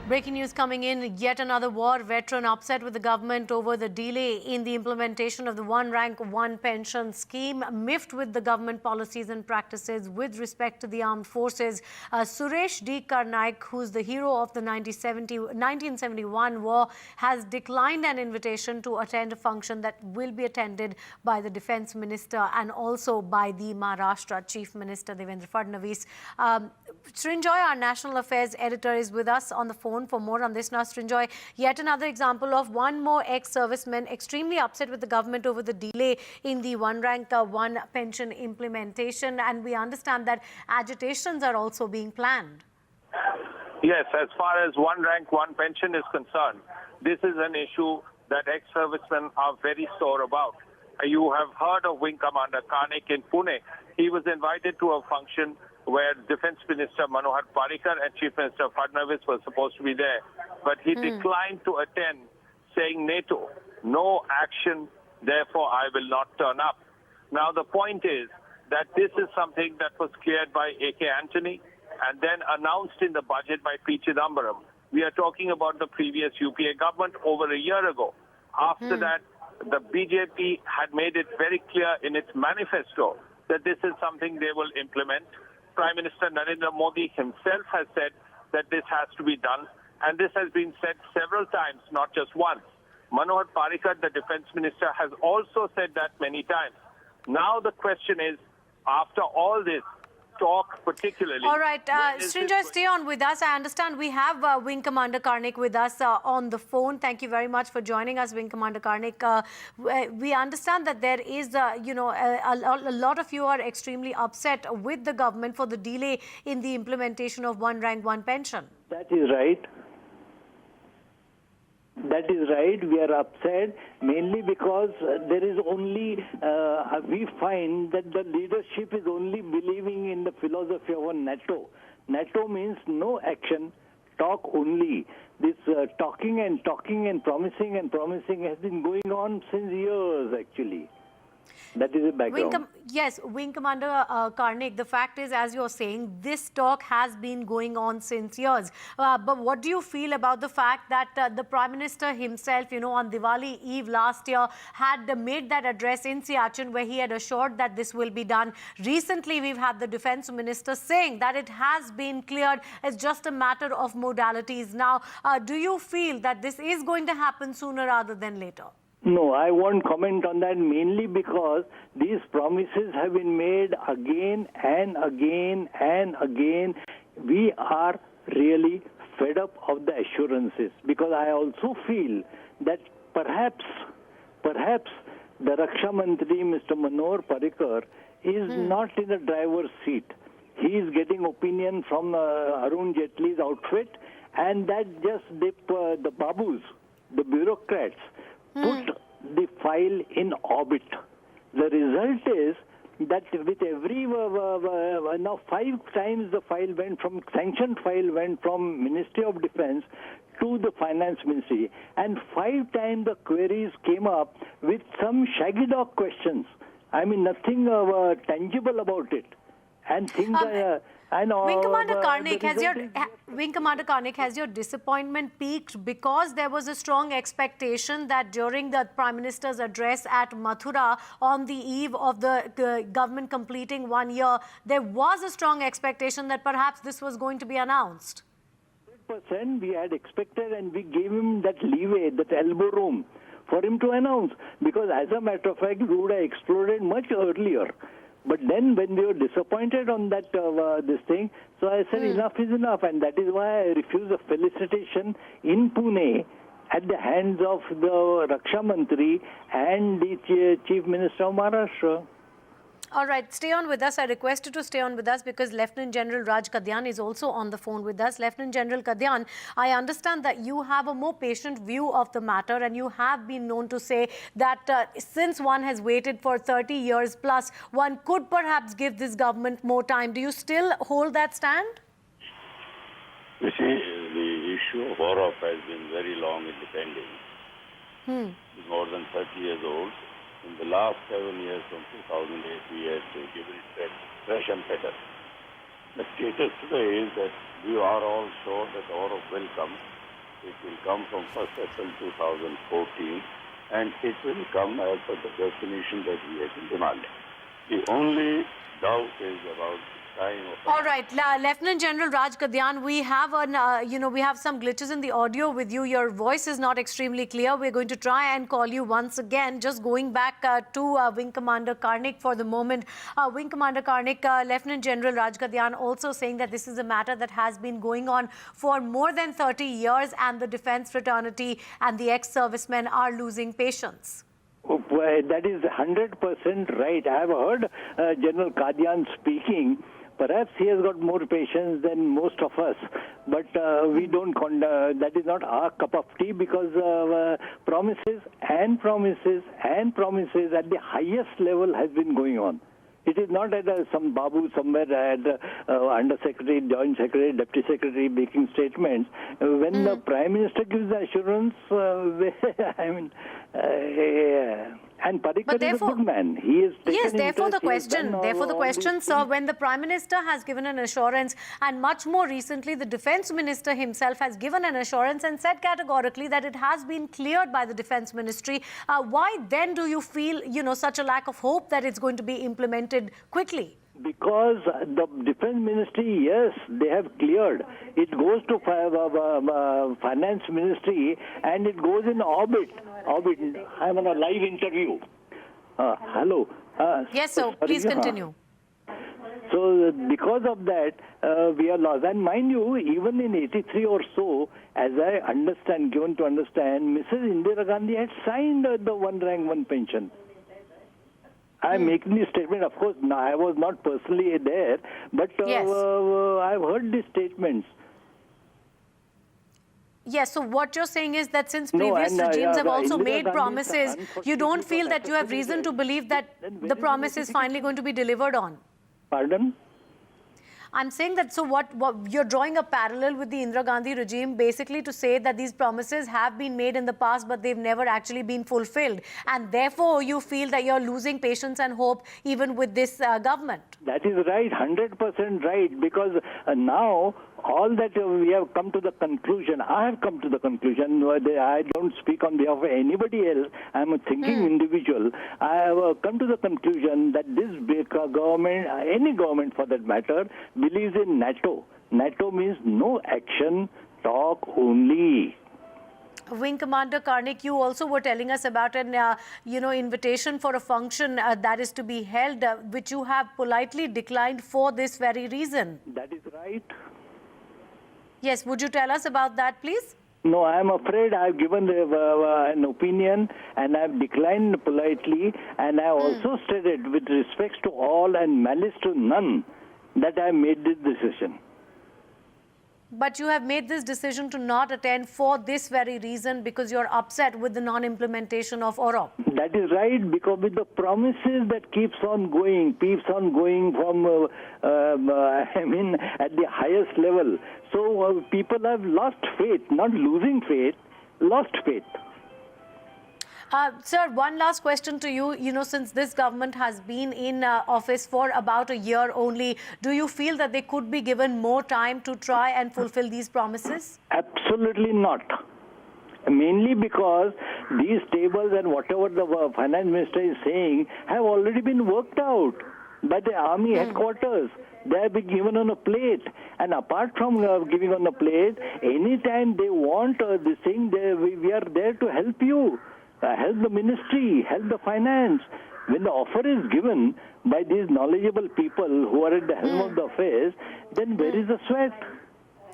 Breaking news coming in, yet another war veteran upset with the government over the delay in the implementation of the one rank, one pension scheme, miffed with the government policies and practices with respect to the armed forces. Suresh D Karnik, who's the hero of the 1971 war, has declined an invitation to attend a function that will be attended by the defense minister and also by the Maharashtra Chief Minister Devendra Fadnavis. Srinjoy, our national affairs editor, is with us on the phone for more on this. Now, Srinjoy, yet another example of one more ex-serviceman extremely upset with the government over the delay in the one rank, one pension implementation. And we understand that agitations are also being planned. Yes, as far as one rank, one pension is concerned, this is an issue that ex-servicemen are very sore about. You have heard of Wing Commander Karnik in Pune. He was invited to a function where Defense Minister Manohar Parrikar and Chief Minister Fadnavis were supposed to be there. But he declined to attend, saying NATO, no action, therefore I will not turn up. Now the point is that this is something that was cleared by A.K. Antony and then announced in the budget by P. Chidambaram. We are talking about the previous UPA government over a year ago. After that, the BJP had made it very clear in its manifesto that this is something they will implement. Prime Minister Narendra Modi himself has said that this has to be done, and this has been said several times, not just once. Manohar Parrikar, the defense minister, has also said that many times. Now the question is, after all this talk particularly... All right, Srinjoy, stay on with us. I understand we have Wing Commander Karnik with us on the phone. Thank you very much for joining us, Wing Commander Karnik. We understand that there is, a lot of you are extremely upset with the government for the delay in the implementation of one rank, one pension. That is right. That is right. We are upset mainly because there is only, we find that the leadership is only believing in the philosophy of NATO. NATO means no action, talk only. This talking and promising has been going on since years actually. That is the background. Yes, Wing Commander Karnik, the fact is, as you're saying, this talk has been going on since years. But what do you feel about the fact that the Prime Minister himself, on Diwali Eve last year, had made that address in Siachen where he had assured that this will be done? Recently, we've had the Defense Minister saying that it has been cleared. It's just a matter of modalities. Now, do you feel that this is going to happen sooner rather than later? No, I won't comment on that, mainly because these promises have been made again and again and again. We are really fed up of the assurances, because I also feel that perhaps the Raksha Mantri, Mr. Manohar Parrikar, is not in the driver's seat. He is getting opinion from Arun Jaitley's outfit, and that just the babus, the bureaucrats, put the file in orbit. The result is that with every now 5 times the file went from sanctioned file went from Ministry of Defense to the Finance Ministry, and 5 times the queries came up with some shaggy dog questions. I mean, nothing tangible about it, and things Wing Commander Karnik, has your disappointment peaked because there was a strong expectation that during the Prime Minister's address at Mathura on the eve of the government completing 1 year, there was a strong expectation that perhaps this was going to be announced? 100% we had expected, and we gave him that leeway, that elbow room for him to announce, because as a matter of fact, we would have exploded much earlier. But then when we were disappointed on that this thing, so I said enough is enough, and that is why I refused a felicitation in Pune at the hands of the Raksha Mantri and the Chief Minister of Maharashtra. All right, stay on with us. I request you to stay on with us because Lieutenant General Raj Kadyan is also on the phone with us. Lieutenant General Kadyan, I understand that you have a more patient view of the matter, and you have been known to say that since one has waited for 30 years plus, one could perhaps give this government more time. Do you still hold that stand? You see, the issue of Orof has been very long in the pending. It's more than 30 years old. In the last 7 years, from 2008, we had given it fresh impetus. The status today is that we are all sure that Europe will come. It will come from 1st April 2014, and it will come as per the definition that we have been demanding. The only doubt is about the time of... All right, Lieutenant General Raj Kadyan, we have we have some glitches in the audio with you. Your voice is not extremely clear. We're going to try and call you once again. Just going back to Wing Commander Karnik for the moment. Wing Commander Karnik, Lieutenant General Raj Kadyan also saying that this is a matter that has been going on for more than 30 years and the defense fraternity and the ex-servicemen are losing patience. That is 100% right. I have heard General Kadyan speaking. Perhaps he has got more patience than most of us, but we don't. That is not our cup of tea because promises and promises and promises at the highest level has been going on. It is not at some Babu somewhere at Undersecretary, Joint Secretary, Deputy Secretary making statements. When the Prime Minister gives the assurance, I mean, and Parrikar is a good man. He is yes. Therefore, the question, sir, when the Prime Minister has given an assurance, and much more recently, the Defence Minister himself has given an assurance and said categorically that it has been cleared by the Defence Ministry. Why then do you feel, such a lack of hope that it's going to be implemented quickly? Because the Defence Ministry, yes, they have cleared. It goes to Finance Ministry and it goes in orbit. I'm on a live interview. Hello. Yes, sir. Please continue. So because of that, we are lost. And mind you, even in 83 or so, as I understand, given to understand, Mrs. Indira Gandhi had signed the one rank, one pension. I am making this statement, of course, I was not personally there, but yes. I've heard these statements. Yes, so what you're saying is that since previous regimes have also made promises, you don't feel that you have reason to believe that the promise is finally going to be delivered on? Pardon? I'm saying that, so what you're drawing a parallel with the Indira Gandhi regime basically to say that these promises have been made in the past but they've never actually been fulfilled, and therefore you feel that you're losing patience and hope even with this government. That is right, 100% right, because now all that we have come to the conclusion, I have come to the conclusion, I don't speak on behalf of anybody else, I'm a thinking individual, I have come to the conclusion that this government, any government for that matter, believes in NATO. NATO means no action, talk only. Wing Commander Karnik, you also were telling us about an invitation for a function that is to be held, which you have politely declined for this very reason. That is right. Yes, would you tell us about that, please? No, I am afraid I have given an opinion and I have declined politely, and I also stated with respect to all and malice to none that I have made this decision. But you have made this decision to not attend for this very reason because you're upset with the non-implementation of OROP. That is right, because with the promises that keeps on going from, at the highest level. So people have lost faith, not losing faith, lost faith. Sir, one last question to you. Since this government has been in office for about a year only, do you feel that they could be given more time to try and fulfill these promises? Absolutely not. Mainly because these tables and whatever the finance minister is saying have already been worked out by the army headquarters. They have been given on a plate. And apart from giving on a plate, anytime they want this thing, we are there to help you. Help the ministry, help the finance. When the offer is given by these knowledgeable people who are at the helm of the affairs, then where is the sweat?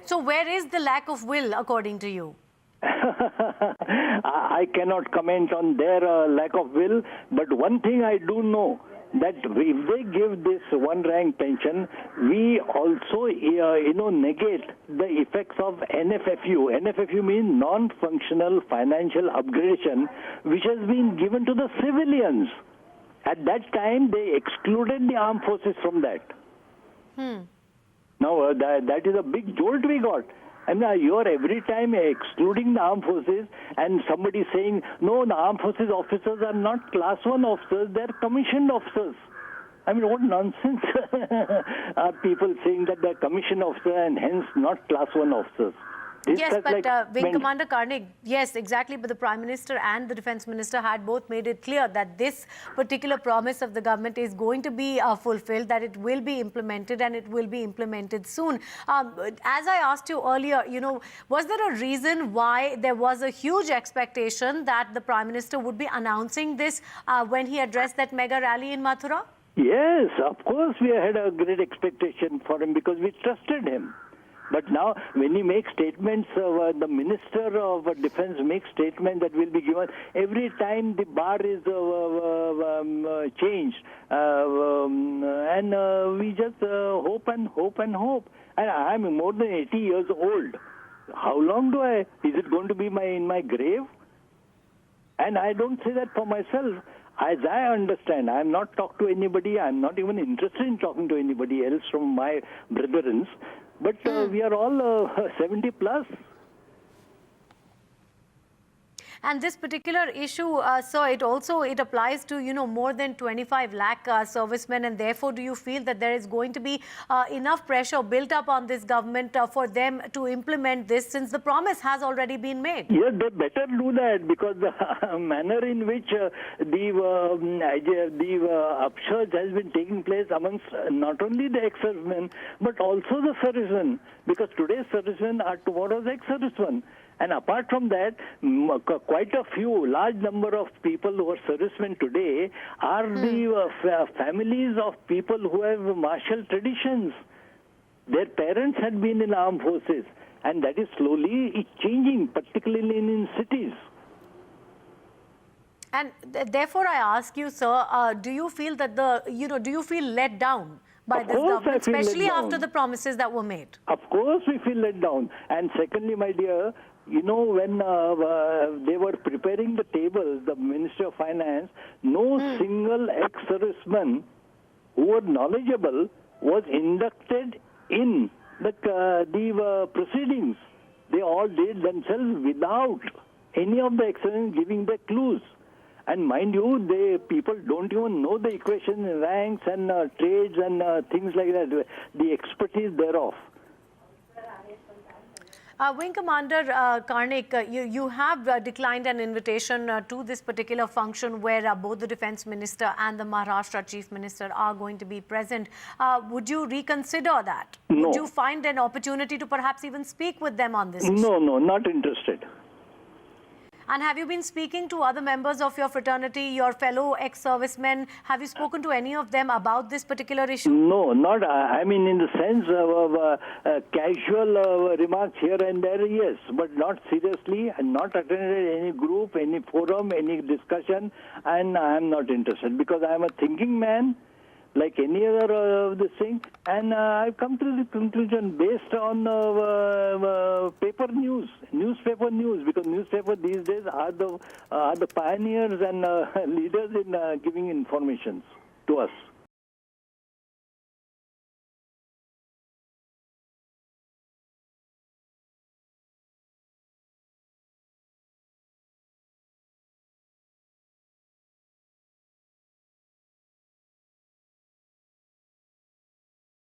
So where is the lack of will, according to you? I cannot comment on their lack of will, but one thing I do know, that if they give this one rank pension, we also negate the effects of NFFU. NFFU means non-functional financial upgradation, which has been given to the civilians. At that time, they excluded the armed forces from that. Now, that is a big jolt we got. And you are every time excluding the armed forces, and somebody saying, no, the armed forces officers are not class 1 officers, they are commissioned officers. I mean, what nonsense are people saying that they're commission officer and hence not class 1 officers? This Yes, has but Wing Commander Karnik, yes, exactly. But the Prime Minister and the Defence Minister had both made it clear that this particular promise of the government is going to be fulfilled, that it will be implemented and it will be implemented soon. As I asked you earlier, was there a reason why there was a huge expectation that the Prime Minister would be announcing this when he addressed that mega rally in Mathura? Yes, of course we had a great expectation for him because we trusted him. But now, when he makes statements, the Minister of Defense makes statements that will be given every time the bar is changed. And we just hope and hope and hope. And I'm more than 80 years old. How long is it going to be in my grave? And I don't say that for myself. As I understand, I am not talked to anybody. I am not even interested in talking to anybody else from my brethren. But we are all 70 plus. And this particular issue, sir, it applies to, more than 25 lakh servicemen. And therefore, do you feel that there is going to be enough pressure built up on this government for them to implement this, since the promise has already been made? Yes, they better do that, because the manner in which the upsurge has been taking place amongst not only the ex-servicemen, but also the servicemen, because today's servicemen are tomorrow's ex-servicemen. And apart from that, quite a few, large number of people who are servicemen today are the families of people who have martial traditions. Their parents had been in armed forces, and that is slowly changing, particularly in cities. And therefore, I ask you, sir, do you feel that do you feel let down by this government, especially after the promises that were made? Of course, we feel let down. And secondly, my dear, when they were preparing the tables, the Ministry of Finance, no single ex-serviceman who were knowledgeable was inducted in the proceedings. They all did themselves without any of the ex-servicemen giving the clues. And mind you, people don't even know the equation, ranks and trades and things like that, the expertise thereof. Wing Commander Karnik, you have declined an invitation to this particular function where both the Defence Minister and the Maharashtra Chief Minister are going to be present. Would you reconsider that? No. Would you find an opportunity to perhaps even speak with them on this issue? No, not interested. And have you been speaking to other members of your fraternity, your fellow ex-servicemen? Have you spoken to any of them about this particular issue? No, not. I mean, in the sense of casual remarks here and there, yes, but not seriously, and not attended any group, any forum, any discussion, and I am not interested because I am a thinking man, like any other of this thing, and I've come to the conclusion based on newspaper news, because newspaper these days are the pioneers and leaders in giving information to us.